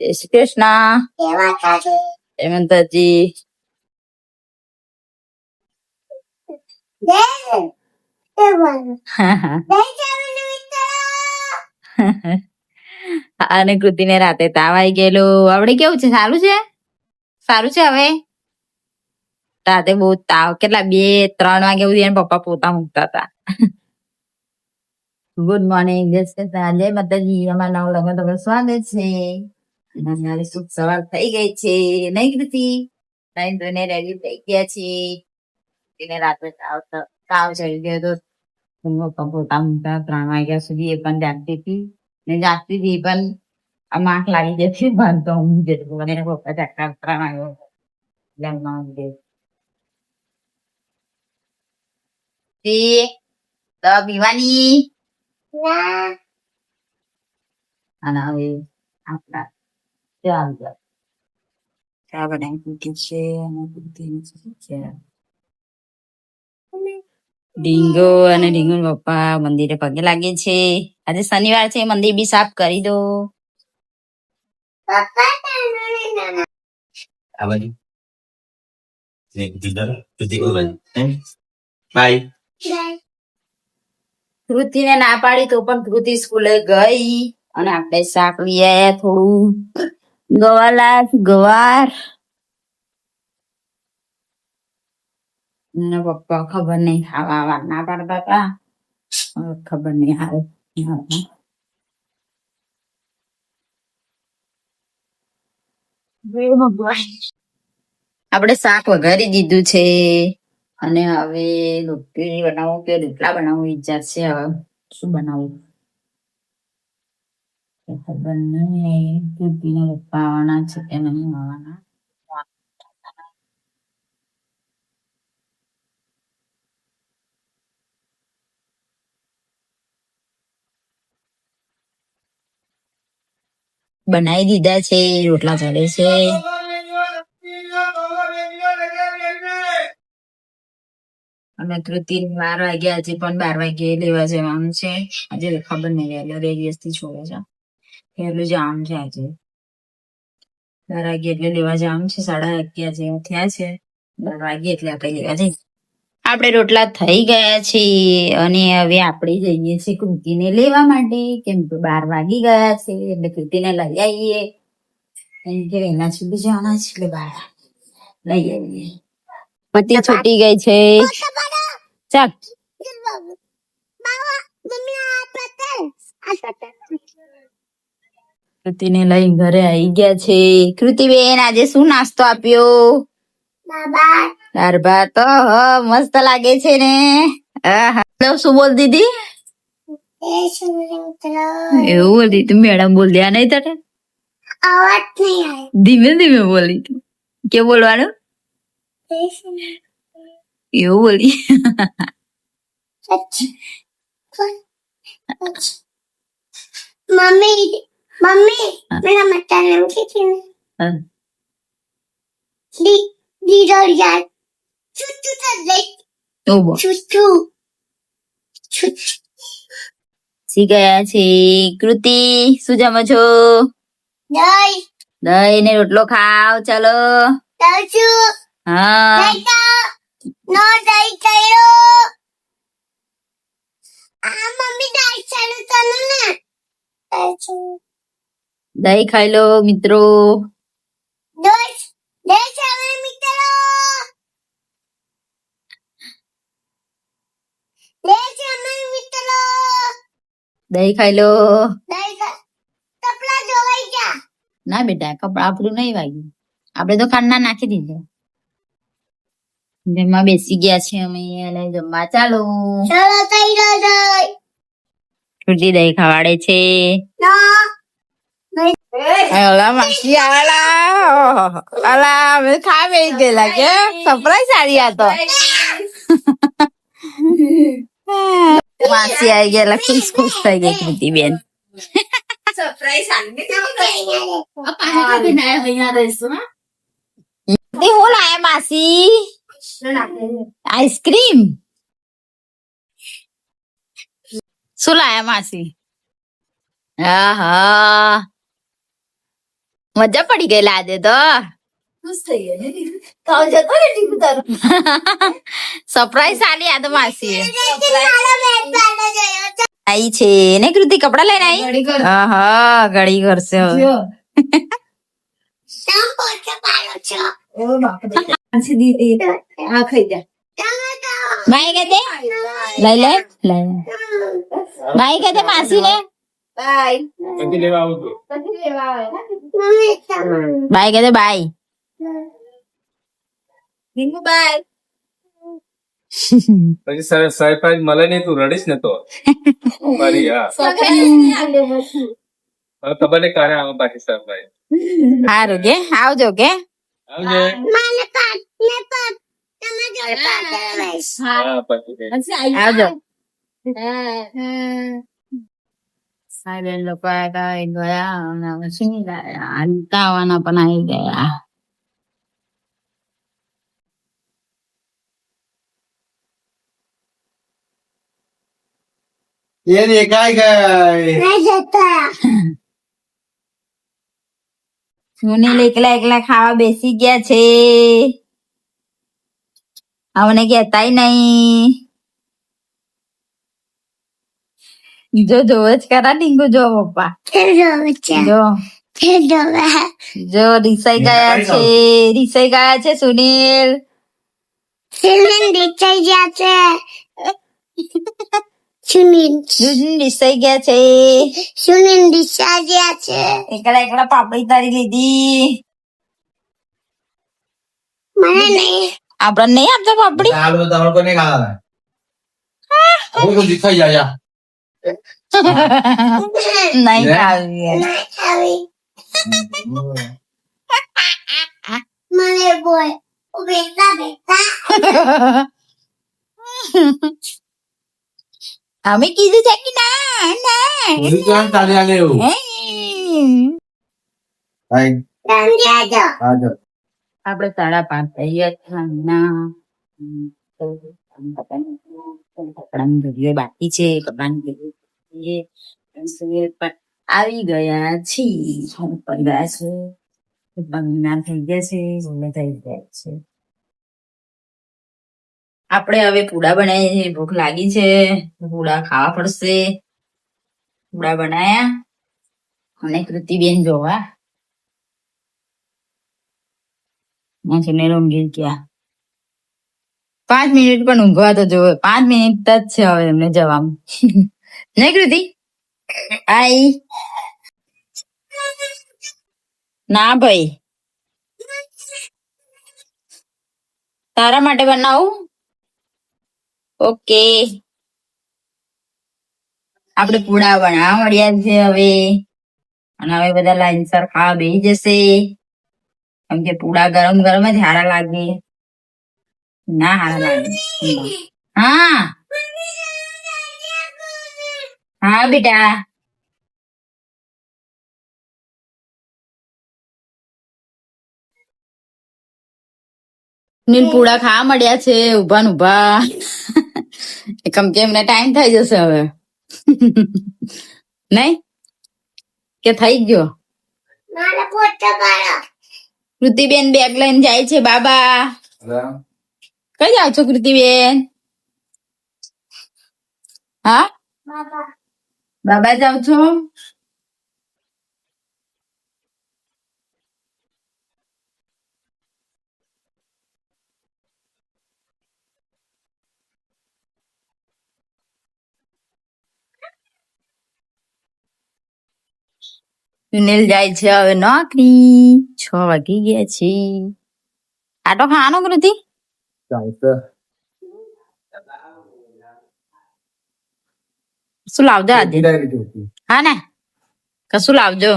જય શ્રી કૃષ્ણ. જય માતાજી. અને કૃતિને રાતે તાવ આવી ગયેલો. આવડે કેવું છે? સારું છે? સારું છે હવે? રાતે બહુ તાવ, કેટલા 2-3 વાગે સુધી એના પપ્પા પોતા મૂકતા હતા. ગુડ મોર્નિંગ, જય માતાજી. અમારા નવ લગ્ન તમારું સ્વાગત છે. મારી શુભ સવાર થઈ ગઈ છે, નહીં કૃતિ? નહીં ધોઈને રેડી થઈ ગયા છીએ. એને રાત્રે તાવ ચડી ગયો હતો. પપ્પા પોતા મૂકતા 3 વાગ્યા સુધી એ પણ જાગતી હતી. ને જાગતી હતી પણ આમ આંખ લાગી જતી બંધ તો ઊંઘ જતી. મને પપ્પા જાગતા 3 વાગ્યા દવા પીવાની. અને હવે આપણા ચા બનાવી મૂકી છે. ઢીંગો અને ઢીંગો પપ્પા મંદિરે પગે લાગે છે. આજે શનિવાર છે, મંદિર બી સાફ કરી દો. કૃતિને ના પાડી તો પણ કૃતિ સ્કૂલે ગઈ. અને આપણે શાક લઈ આવ્યા થોડું ગવાર. પપ્પા ખબર નહીં ખાવા ના પાડતા હતા. ખબર નહીં આવે. આપણે શાક વઘારી દીધું છે. અને હવે રોટલી બનાવું કે રોટલા બનાવવું વિચાર છે. હવે શું બનાવું ખબર નહીં. કૃતિના પપ્પા આવવાના છે કે નહીં આવવાના. બનાવી દીધા છે, રોટલા ચડે છે. અને કૃતિ 12 વાગ્યા, હજી પણ 12 વાગ્યે લેવા જવાનું છે. આજે ખબર નહીં વહેલો 2 દિવસથી છોડે છે. વહેલું જવાનું છે આજે 12 વાગ્યે એટલે લેવા જવાનું છે. 11:30 જેવા થયા છે. 12 વાગ્યે એટલે આપણે લેવા જઈએ. આપણે રોટલા થઈ ગયા છે અને હવે આપણે જઈએ છીએ કૃતિને લેવા માટે, કેમ કે 12 વાગી ગયા છે એટલે કૃતિને લઈ આવીએ. એમ કે એના સુધી જવાના છે એટલે બહાર લઈ આવીએ. પતિ છૂટી ગઈ છે. ચાલ કૃતિને લઈ ઘરે આવી ગયા છે. કૃતિબેન આજે શું નાસ્તો આપ્યો? દાળ ભાત. તો મસ્ત લાગે છે ને. શું બોલ દીદી? એવું બોલી તું? મેડમ બોલ દયા નહીં તને અવાજ નહીં આવે. ધીમે ધીમે બોલી તું. કે બોલવાનું એવું બોલી. મમ્મી મેરા મટન નામ क्या थी लीडर यार चुच्चू સી ગયા છે. કૃતિ શું જમો છો? દહીં ને રોટલો ખાવ. ચાલો. હા નો દહીં ચાલો. મમ્મી દહીં ચાલુ ચાલો ને. દહીં ખાઈ લો મિત્રો. દહીં ખાઈ લો. કપડા ધોવાઈ ગયા. ના બેટા, કપડા આપણું નહીં વાગ્યું. આપણે તો ખાંડના નાખી દીધું. જમવા બેસી ગયા છે અમે અને જમવા ચાલો. કૃતિ દહીં ખાવાડે છે. માસી આવેલા અમે ખાઈ ગયેલા કે સરપ્રાઈઝ આવી આ તો. માસી આવી ગયેલા, ખુશ ખુશ થઈ ગઈ કૃતિ બેન. હું લાયા માસી? આઈસ્ક્રીમ. શું લાયા માસી? હા મજા પડી ગઈ આજે તો સરપ્રાઈઝ આલી આ તો માસી આઈ છે ને કૃતિ કપડા લઈને આઈ હા હા ઘડી કરશે હવે તમ પોતે પાડો છો બાય કે દે લઈ લે લઈ બાય કે દે માસી ને બાય કે દે બાય બાય પછી સરપ્રાઈઝ મળે નહીં તું રડીશ ને તો મારી હા હવે ખબર નહીં ક્યારે આવે પાછી સરપ્રાઈઝ સારું કે આવજો કે આવજે મને પાટ ને પાટ તમે જોડે પાટ રહીશ હા પછી આવજો સાયલેન્ટ લોકો આવ્યા ગયા અને હવે શું ગયા હાલતા આવવાના પણ આવી ગયા ये देखाय गई નહીં જતા સુનીલ એકલા એકલા ખાવા બેસી ગયા છે આવને કહેતાય નહીં જો જોવે જ કરા ડીંગુ જો પપ્પા ખેડો જો ખેડો જો રીસાઈ ગયા છે સુનીલ સિલમેન દેખાઈ ગયા છે સુનિલ રીસાઈ ગયા છે સુનિલ દિશા ગયા છે એકલા એકલા પાપડી તારી લીધી મને નહીં આપડે નહીં આપતા પાપડી दाल में दाल को नहीं खाना है वो दिखाई जा जा નહીં ખાવી નહીં ખાવી મને બોલ બેટા બેટા અમે કીધું છે કે ના ના पूरी जान ताले आले हो भाई તમે આજો आ जाओ આપડે 5:30 થઈ ગયા કપડાની ઘડીઓ બાકી છે કપડાની ઘડીઓ આવી ગયા છીએ પડી ગયા છે બંગાર થઈ ગયા છે ઝોલે થઈ ગયા છે આપણે હવે પૂડા બનાવીએ ભૂખ લાગી છે પૂડા ખાવા પડશે પૂડા બનાયા અને કૃતિબેન જોવા ઊંઘી ગયા 5 મિનિટ પણ ઊંઘવા તો જોવે 5 મિનિટ જ છે હવે એમને જવામાં નહીં કૃતિ આઈ ના ભાઈ તારા માટે બનાવું ઓકે આપણે પૂડા બનાવવા મળ્યા છે હવે અને હવે બધા લાઈનસર ખાવા બેસી જશે કેમ કે પૂડા ગરમ ગરમ જ હારા લાગે ના હારા લાગે હા હા બેટા નીલ પૂડા ખાવા મળ્યા છે ઉભા ને ઉભા કેમ કે એમને ટાઈમ થઈ જશે હવે નઈ કે થઈ ગયો મારા પોતે પાડો કૃતિબેન બેગ લઈને જાય છે બાબા કઈ જાવ છો કૃતિબેન હા બાબા બાબા જાવ છો સુનિલ જાય છે હવે નોકરી 6 વાગી ગયા છે આટો ખાવાનો કૃતિ चाहते કશું લાવજો આજે હા ને કશું લાવજો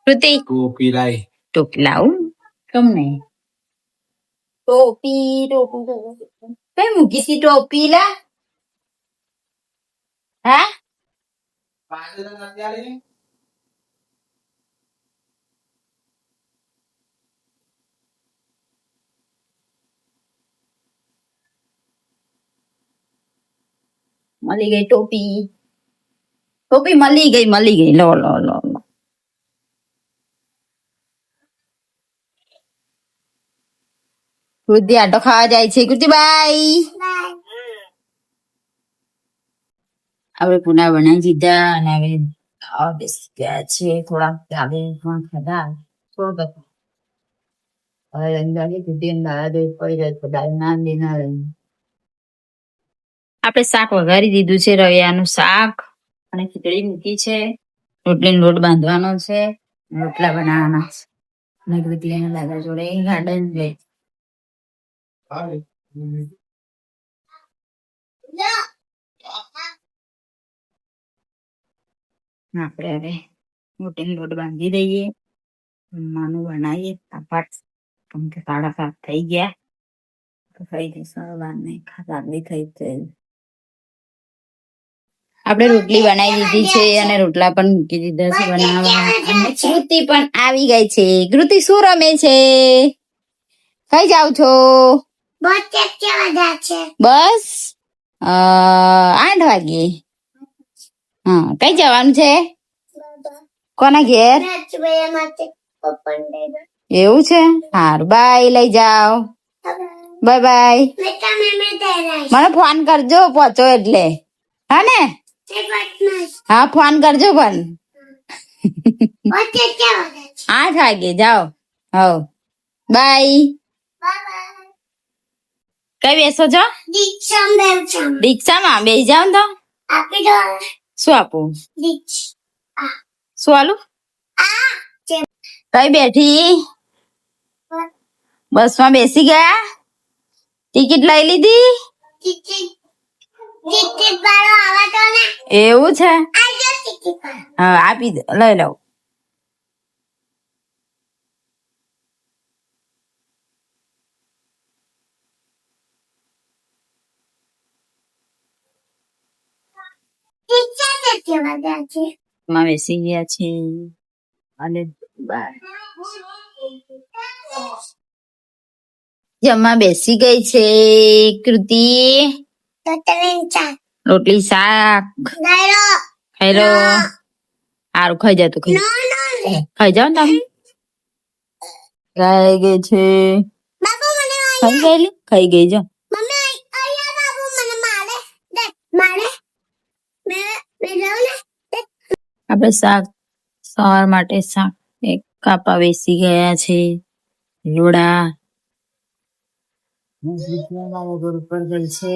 કૃતિ टोपी लाई ટોપી લાવું કેમ નહીં ટોપી કઈ મૂકી હતી ટોપી લા હા મળી ગઈ ટોપી ટોપી મળી ગઈ લો લો લો લો કૃતિ આટો ખાવા જાય છે. કૃતિ બાય. હવે પુના બનાવી દીધા અને હવે ખાવા બેસી ગયા છે. થોડાક ચાલે પણ ખાધા થોડો હવે અંદાજે કૃતિ દાદા દે પડી જાય તો દાળ ના દે ના લઈ. આપણે શાક વઘારી દીધું છે. રવિયાનું શાક અને ખીચડી મૂકી છે. રોટલીનો લોટ બાંધવાનો છે. રોટલા બનાવવાના છે. અને કૃતિ અને દાદા જોડે ગાર્ડન જાય. આપણે હવે રોટલીનો લોટ બાંધી દઈએ. જમવાનું બનાવીએ ફટાફટ કેમ કે 7:30 થઈ ગયા. તો થઈ જશે વાર નહીં ખાતા થઈ જાય. આપણે રોટલી બનાવી દીધી છે અને રોટલા પણ મૂકી દીધા છે બનાવવા. અને કૃતિ પણ આવી ગઈ છે. કૃતિ શું રમે છે? કઈ જાવ છો? બસ 8 વાગે. હા કઈ જવાનું છે? કોના ઘેર? એવું છે. હારું બાય. લઈ જાઓ. Bye bye. મને ફોન કરજો પહોંચો એટલે. હા ને? હા ફોન કરજો પણ. 8 વાગે જાઓ. હવ બાય. કઈ બેસો છો? રિક્ષામાં બેસી જાવ તો. શું આપું? શું આલું? કઈ બેઠી? બસમાં બેસી ગયા? ટિકિટ લઈ લીધી? એવું છે. હા આપી દો. લઈ લઉં. માં બેસી ગયા છે અને જમવા બેસી ગઈ છે કૃતિ. રોટલી શાક ખાઈ લો. સારું ખાઈ જતું ખાઈ જાવ ને તમે. ખાઈ ગઈ છે. ખાઈ ગઈ જો. આપણે શાક સવાર માટે શાક એક કાપા બેસી ગયા છે. લોડા ઉપર ગઈ છે.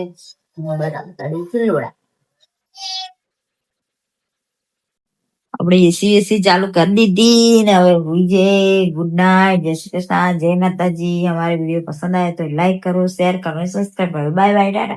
આપણે એસી ચાલુ કરી દીધી ને હવે હુઈ જઈએ. Good night. જય શ્રી કૃષ્ણ. જય માતાજી. અમારો વિડીયો પસંદ આવે તો લાઈક કરો, શેર કરો, સબસ્ક્રાઈબ કરો. Bye bye. ટાટા.